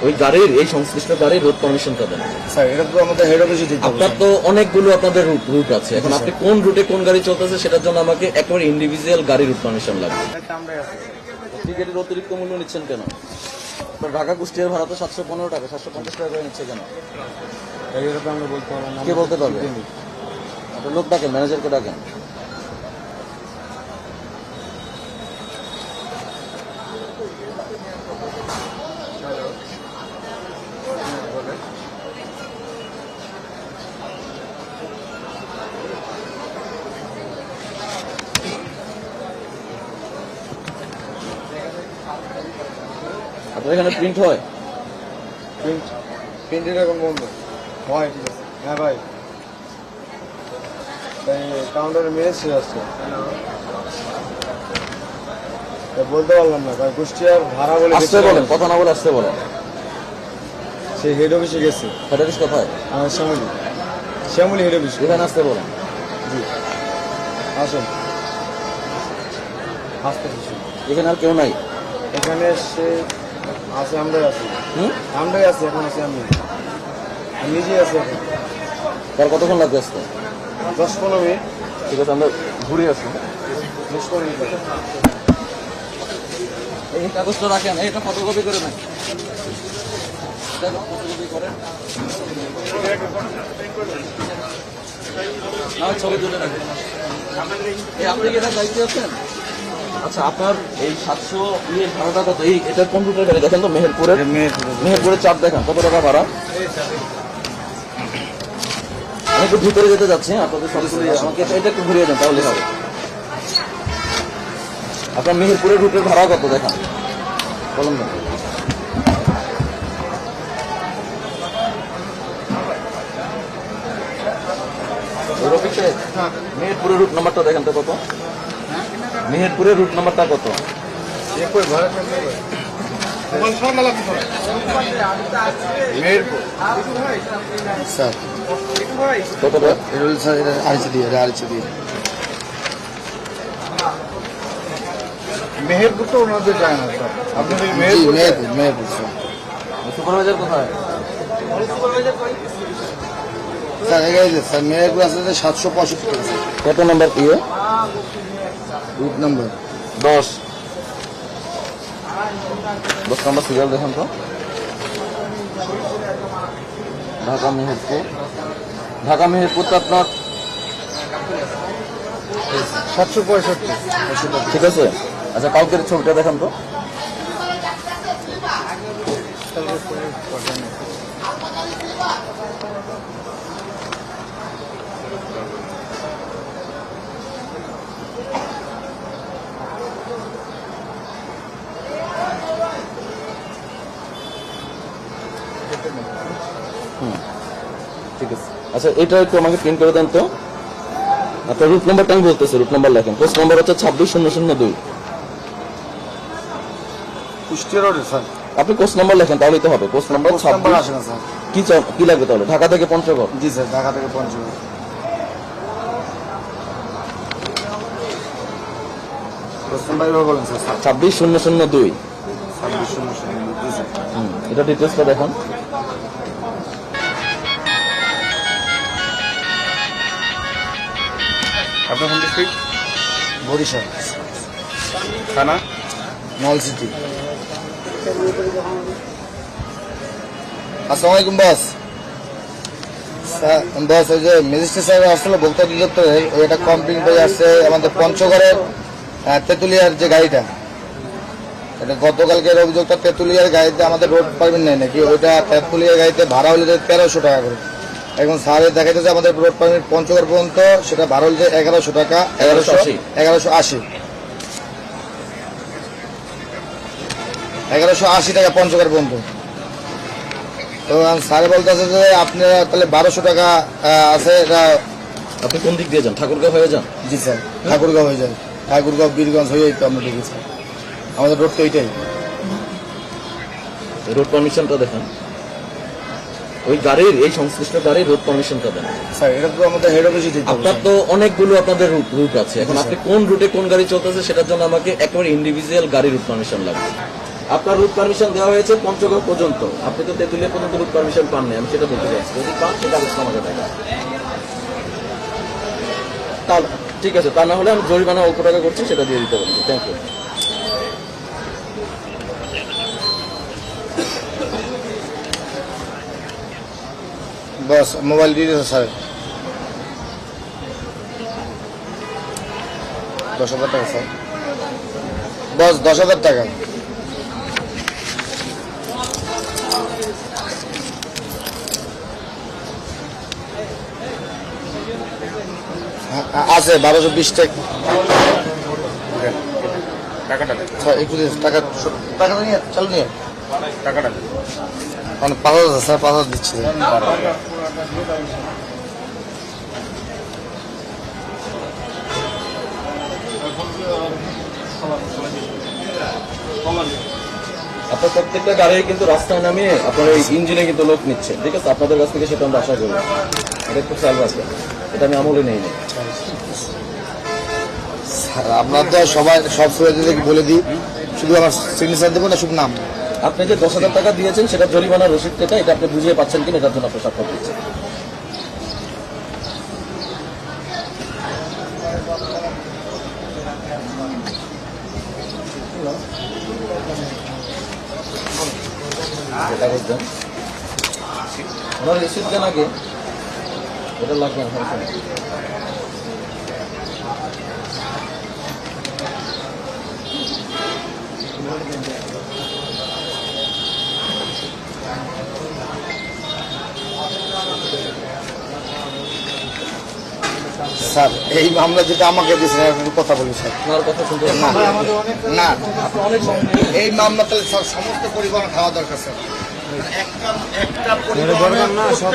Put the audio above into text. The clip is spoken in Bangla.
ওই গাড়ির এই সংশ্লিষ্ট গাড়ির রুট পারমিশনটা দেন। স্যার এটা তো আমাদের হেড অফিসে দিতে হবে। আপনার তো অনেকগুলো আপনাদের রুট আছে, এখন আপনি কোন রুটে কোন গাড়ি চলতেছে সেটার জন্য আমাকে একেবারে ইন্ডিভিজুয়াল গাড়ি রুট পারমিশন লাগবে। টিকিটের অতিরিক্ত মূল্য নিচ্ছেন কেন? আপনার ঢাকা কুষ্টিয়ার ভাড়া তো 715 টাকা, 750 টাকা করে নিচ্ছে কেন? এটা তো আমরা বলতে পারবো না। কে বলতে পারবে? আপনার লোক ডাকেন, ম্যানেজারকে ডাকেন। আপনার এখানে প্রিন্ট হয়? প্রিন্টের এখন বন্ধ হয়, ঠিক আছে। হ্যাঁ ভাই, তাই কাউন্টারে মেরে শেষ আসছে, বলতে পারলাম না ভাই। কুষ্টিয়ার ভাড়া বলে আসতে বলেন, কথা না বলে আসতে বলেন। সে হেড অফিসে গেছে। হেড অফিস কোথায়? আমার শ্যামলী হেড অফিস। এখানে আসতে বলেন। জি আসুন, আসতে বলছি। এখানে আর কেউ নাই? এখানে সে আছে, আমরাই আছি। আমরাই আছি এখন, আছি আমি নিজেই আছি এখন। তার কতক্ষণ লাগবে আসতে? 10-15 মিনিট। ঠিক আছে, আমরা ঘুরে আসি। 10-15 মিনিট। এই কাগজটা রাখেন, এটা ফটোকপি করে নেন। ফটোকপি করেন, না ছবি তুলে রাখেন। আপনি কি এটার দায়িত্বে আছেন? আচ্ছা, আপনার এই 700 ভাড়াটা কত? এই এটার কম্পিউটার গাড়ি দেখেন তো, মেহেরপুরের চাপ দেখেন কত টাকা ভাড়া। আমি একটু ভিতরে যেতে যাচ্ছি, আপনাদের সরাসরি আমাকে এটা একটু ঘুরিয়ে দেন, তাহলে হবে। আপনার মেহেরপুরের রুটের ভাড়া কত দেখান, বলুন না। মেহেরপুরের রুট নাম্বারটা দেখেন তো কত? মেহেরপুরের রুট নাম্বারটা কত? স্যার কতটা? মেহেরপুর তো ওনাদের যায় না স্যার, আপনাদের মেহেরপুর স্যার। সুপারভাইজার কোথায়? স্যার এগাইছে স্যার, মেহেরপুর আছে 765 টাকা। কত নাম্বার ইয়ে? রুট নাম্বার 10 নাম্বার সিরিয়াল দেখেন তো। ঢাকা মেহেরপুর তো আপনার 765। ঠিক আছে। আচ্ছা, কালকের ছবিটা দেখেন তো। ঠিক আছে, আচ্ছা এটা একটু আমাকে প্রিন্ট করে দেন তো। আপনার রুট নাম্বারটা আমি বলতেছি, রুট নাম্বার লেখেন। পোস্ট নাম্বার হচ্ছে 26002। কুষ্টিয়া রোডে স্যার। আপনি পোস্ট নাম্বার লেখেন, তাহলেই তো হবে। পোস্ট নাম্বার 26 আসে না স্যার। কি লাগবে তাহলে? ঢাকা থেকে পঞ্চগড়? জি স্যার, ঢাকা থেকে পঞ্চগড়। পোস্ট নাম্বার বলেন স্যার। 26002। 2600। জি স্যার। এটা ডিটেলসটা দেখান। আপনার হোম ডিস্ট্রিক্ট? বরিশাল থানা নলসিটি। আসসালামু আলাইকুম বস। বস, ওই যে ম্যাজিস্ট্রেট সাহেব আসলে ভোক্তা অধিদপ্তরের ওই একটা কমপ্লেন হয়ে আসছে আমাদের পঞ্চগড়ের তেঁতুলিয়ার যে গাড়িটা, এটা গতকালকের অভিযোগটা তেঁতুলিয়ার গাড়িতে আমাদের রোড পারমিট নেই নাকি, ওইটা তেঁতুলিয়ার গাড়িতে ভাড়া হলে 1300 টাকা করে। এখন স্যারের দেখা যাচ্ছে আমাদের রোড পারমিট পঞ্চগড় পর্যন্ত, সেটা ভাড়া হলে 1100 টাকা। 1180 টাকা পঞ্চগড় পর্যন্ত। তো স্যার বলতেছে যে আপনারা তাহলে 1200 টাকা আছে। এটা আপনি কোন দিক দিয়ে যান? ঠাকুরগাঁও হয়ে যান? জি স্যার, ঠাকুরগাঁও হয়ে যায়। ঠাকুরগাঁও বীরগঞ্জ হয়েই তো আমরা দেখেছি, আমাদের রোড তো এইটাই। রোড পারমিশনটা দেখেন, ওই গাড়ির এই সংশ্লিষ্ট গাড়ির রোড পারমিশনটা দেন। স্যার এটা তো আমাদের হেড অফিসে দিতে হবে। আপনার তো অনেকগুলো আপনাদের রুট আছে, এখন আপনি কোন রুটে কোন গাড়ি চলতেছে সেটার জন্য আমাকে একেবারে ইন্ডিভিজুয়াল গাড়ি রুট পারমিশন লাগবে। আপনার রুট পারমিশন দেওয়া হয়েছে পঞ্চগড় পর্যন্ত, আপনি তো তেঁতুলিয়া পর্যন্ত রুট পারমিশন পাননি, আমি সেটা বলতে চাচ্ছি। যদি পান সেটা কাগজটা আমাকে দেখা। ঠিক আছে, তা না হলে আমি জরিমানা অল্প টাকা করছি, সেটা দিয়ে দিতে পারি। Thank you. বস মোবাইল দিয়ে দিন স্যার, 10,000 টাকা স্যার, বস 10,000 টাকা। আছে 1220 টাকা। টাকাটা স্যার একটু দিন, টাকাটা নিয়ে চালু নিয়ে টাকাটা মানে 5,000 স্যার, 5,000 দিচ্ছি। আপনার প্রত্যেকটা গাড়ি কিন্তু রাস্তায় নামিয়ে আপনার এই ইঞ্জিনে কিন্তু লোক নিচ্ছে, ঠিক আছে? আপনাদের কাছ থেকে সেটা আমরা আশা করি, এটা খুব খেয়াল রাখবেন, এটা আমি আমলে নেই নি। স্যার আপনার তো সবাই সব সুবিধা বলে দিই, শুধু আমার সিগনেচার দেবো না শুধু নাম। আপনি যে 10,000 টাকা দিয়েছেন সেটা জরিমানার রসিদ থেকে, এটা আপনি বুঝিয়ে পাচ্ছেন কিনা এটার জন্য আপনি স্বাক্ষর দিচ্ছেন। কাগজ দেন, আমার রিসিপ্ট দেন আগে, এটা লাগবে না। স্যার এই মামলা যেটা আমাকে দিয়েছেন একটু কথা বলি স্যার। আপনার কথা শুনতে না না, আপনি অনেক এই মামলা তাহলে স্যার সমস্ত পরিবার খাওয়া দরকার স্যার। একটা পরিবার না, সব